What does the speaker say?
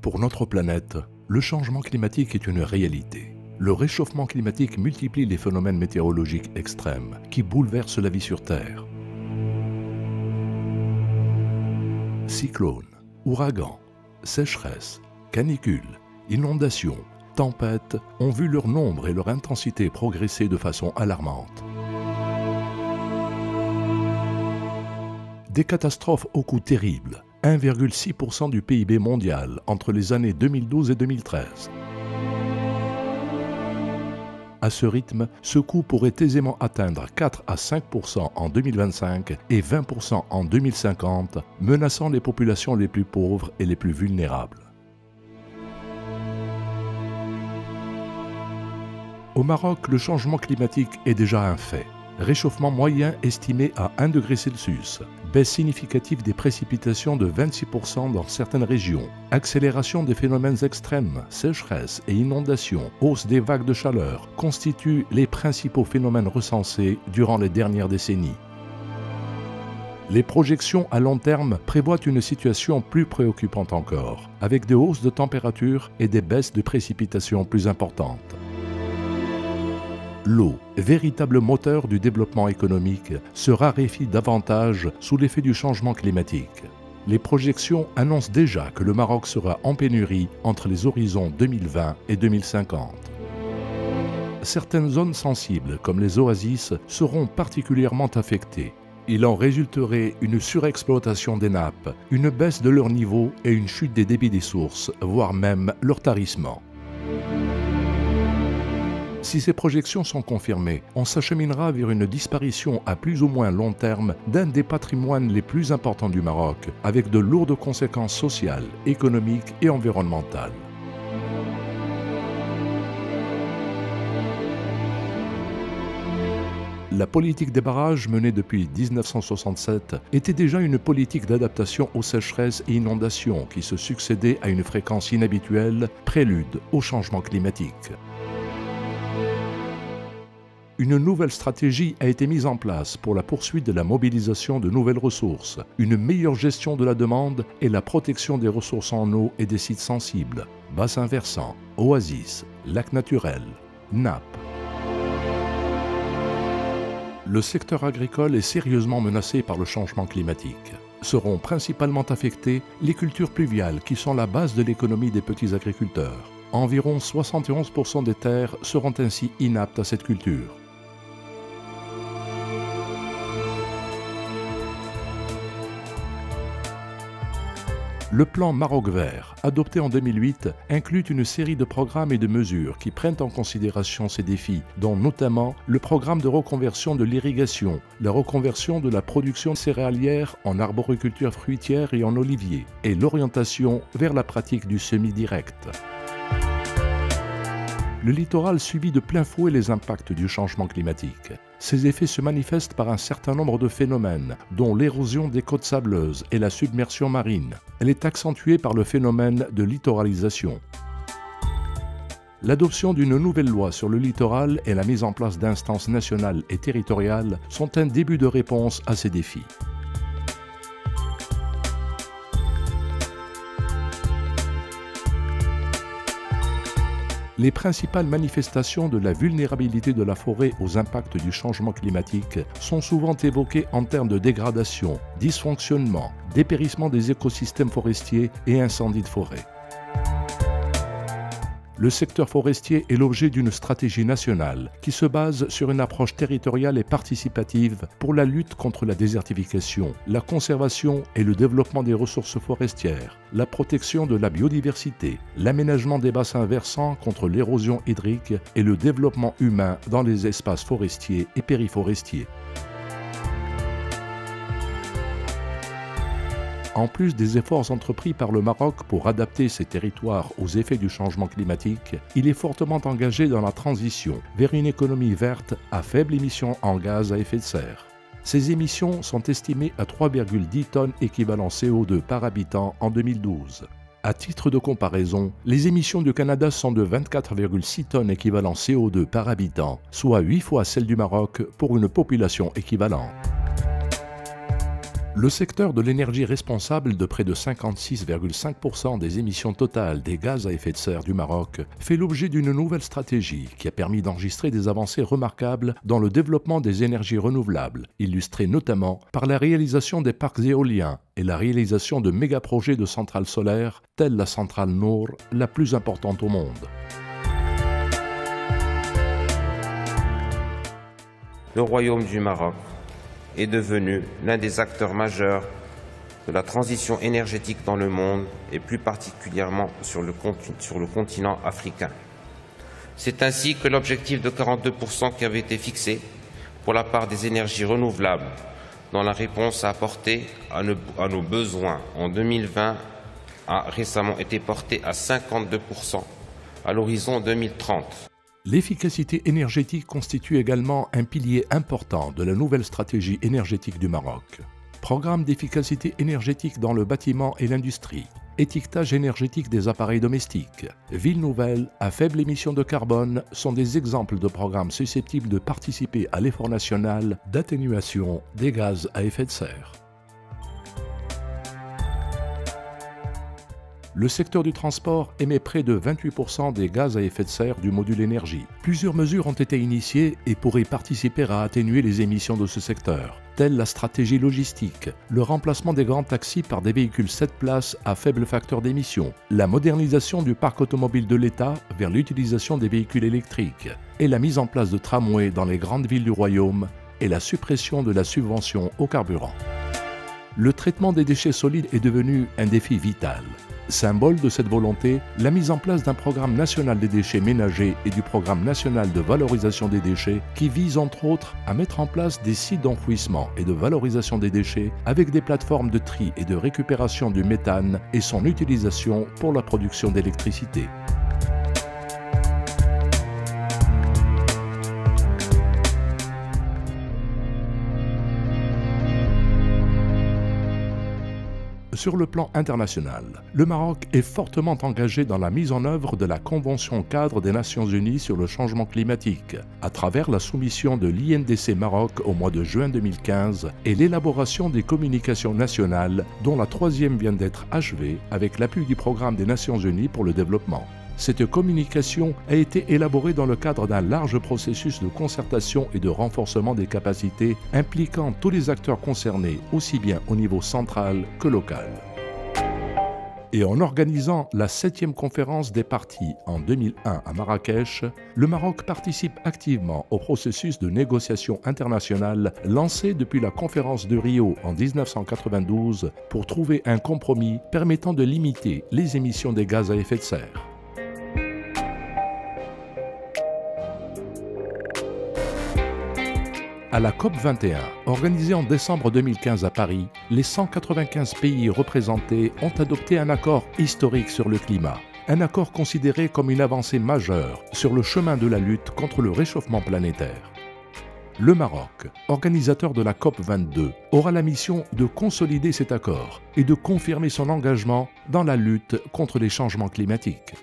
Pour notre planète, le changement climatique est une réalité. Le réchauffement climatique multiplie les phénomènes météorologiques extrêmes qui bouleversent la vie sur Terre. Cyclones, ouragans, sécheresses, canicules, inondations, tempêtes ont vu leur nombre et leur intensité progresser de façon alarmante. Des catastrophes au coût terrible, 1,6% du PIB mondial entre les années 2012 et 2013. À ce rythme, ce coût pourrait aisément atteindre 4 à 5% en 2025 et 20% en 2050, menaçant les populations les plus pauvres et les plus vulnérables. Au Maroc, le changement climatique est déjà un fait. Réchauffement moyen estimé à 1 degré Celsius, baisse significative des précipitations de 26% dans certaines régions, accélération des phénomènes extrêmes, sécheresse et inondations, hausse des vagues de chaleur constituent les principaux phénomènes recensés durant les dernières décennies. Les projections à long terme prévoient une situation plus préoccupante encore, avec des hausses de température et des baisses de précipitations plus importantes. L'eau, véritable moteur du développement économique, se raréfie davantage sous l'effet du changement climatique. Les projections annoncent déjà que le Maroc sera en pénurie entre les horizons 2020 et 2050. Certaines zones sensibles, comme les oasis, seront particulièrement affectées. Il en résulterait une surexploitation des nappes, une baisse de leur niveau et une chute des débits des sources, voire même leur tarissement. Si ces projections sont confirmées, on s'acheminera vers une disparition à plus ou moins long terme d'un des patrimoines les plus importants du Maroc, avec de lourdes conséquences sociales, économiques et environnementales. La politique des barrages menée depuis 1967 était déjà une politique d'adaptation aux sécheresses et inondations qui se succédaient à une fréquence inhabituelle, prélude au changement climatique. Une nouvelle stratégie a été mise en place pour la poursuite de la mobilisation de nouvelles ressources, une meilleure gestion de la demande et la protection des ressources en eau et des sites sensibles, bassins versants, oasis, lacs naturels, nappes. Le secteur agricole est sérieusement menacé par le changement climatique. Seront principalement affectées les cultures pluviales qui sont la base de l'économie des petits agriculteurs. Environ 71% des terres seront ainsi inaptes à cette culture. Le plan Maroc Vert, adopté en 2008, inclut une série de programmes et de mesures qui prennent en considération ces défis, dont notamment le programme de reconversion de l'irrigation, la reconversion de la production céréalière en arboriculture fruitière et en olivier, et l'orientation vers la pratique du semi-direct. Le littoral subit de plein fouet les impacts du changement climatique. Ces effets se manifestent par un certain nombre de phénomènes, dont l'érosion des côtes sableuses et la submersion marine. Elle est accentuée par le phénomène de littoralisation. L'adoption d'une nouvelle loi sur le littoral et la mise en place d'instances nationales et territoriales sont un début de réponse à ces défis. Les principales manifestations de la vulnérabilité de la forêt aux impacts du changement climatique sont souvent évoquées en termes de dégradation, dysfonctionnement, dépérissement des écosystèmes forestiers et incendies de forêt. Le secteur forestier est l'objet d'une stratégie nationale qui se base sur une approche territoriale et participative pour la lutte contre la désertification, la conservation et le développement des ressources forestières, la protection de la biodiversité, l'aménagement des bassins versants contre l'érosion hydrique et le développement humain dans les espaces forestiers et périforestiers. En plus des efforts entrepris par le Maroc pour adapter ses territoires aux effets du changement climatique, il est fortement engagé dans la transition vers une économie verte à faible émission en gaz à effet de serre. Ces émissions sont estimées à 3,10 tonnes équivalent CO2 par habitant en 2012. À titre de comparaison, les émissions du Canada sont de 24,6 tonnes équivalent CO2 par habitant, soit 8 fois celles du Maroc pour une population équivalente. Le secteur de l'énergie responsable de près de 56,5% des émissions totales des gaz à effet de serre du Maroc fait l'objet d'une nouvelle stratégie qui a permis d'enregistrer des avancées remarquables dans le développement des énergies renouvelables, illustrées notamment par la réalisation des parcs éoliens et la réalisation de méga-projets de centrales solaires telle la centrale Nour, la plus importante au monde. Le Royaume du Maroc est devenu l'un des acteurs majeurs de la transition énergétique dans le monde et plus particulièrement sur le continent africain. C'est ainsi que l'objectif de 42% qui avait été fixé pour la part des énergies renouvelables dans la réponse à apporter à nos besoins en 2020 a récemment été porté à 52% à l'horizon 2030. L'efficacité énergétique constitue également un pilier important de la nouvelle stratégie énergétique du Maroc. Programme d'efficacité énergétique dans le bâtiment et l'industrie, étiquetage énergétique des appareils domestiques, villes nouvelles à faible émission de carbone sont des exemples de programmes susceptibles de participer à l'effort national d'atténuation des gaz à effet de serre. Le secteur du transport émet près de 28% des gaz à effet de serre du module énergie. Plusieurs mesures ont été initiées et pourraient participer à atténuer les émissions de ce secteur, telle la stratégie logistique, le remplacement des grands taxis par des véhicules 7 places à faible facteur d'émission, la modernisation du parc automobile de l'État vers l'utilisation des véhicules électriques et la mise en place de tramways dans les grandes villes du Royaume et la suppression de la subvention au carburant. Le traitement des déchets solides est devenu un défi vital. Symbole de cette volonté, la mise en place d'un programme national des déchets ménagers et du programme national de valorisation des déchets qui vise entre autres à mettre en place des sites d'enfouissement et de valorisation des déchets avec des plateformes de tri et de récupération du méthane et son utilisation pour la production d'électricité. Sur le plan international, le Maroc est fortement engagé dans la mise en œuvre de la Convention cadre des Nations Unies sur le changement climatique, à travers la soumission de l'INDC Maroc au mois de juin 2015 et l'élaboration des communications nationales, dont la troisième vient d'être achevée avec l'appui du Programme des Nations Unies pour le développement. Cette communication a été élaborée dans le cadre d'un large processus de concertation et de renforcement des capacités impliquant tous les acteurs concernés, aussi bien au niveau central que local. Et en organisant la 7e conférence des parties en 2001 à Marrakech, le Maroc participe activement au processus de négociation internationale lancé depuis la conférence de Rio en 1992 pour trouver un compromis permettant de limiter les émissions des gaz à effet de serre. À la COP21, organisée en décembre 2015 à Paris, les 195 pays représentés ont adopté un accord historique sur le climat. Un accord considéré comme une avancée majeure sur le chemin de la lutte contre le réchauffement planétaire. Le Maroc, organisateur de la COP22, aura la mission de consolider cet accord et de confirmer son engagement dans la lutte contre les changements climatiques.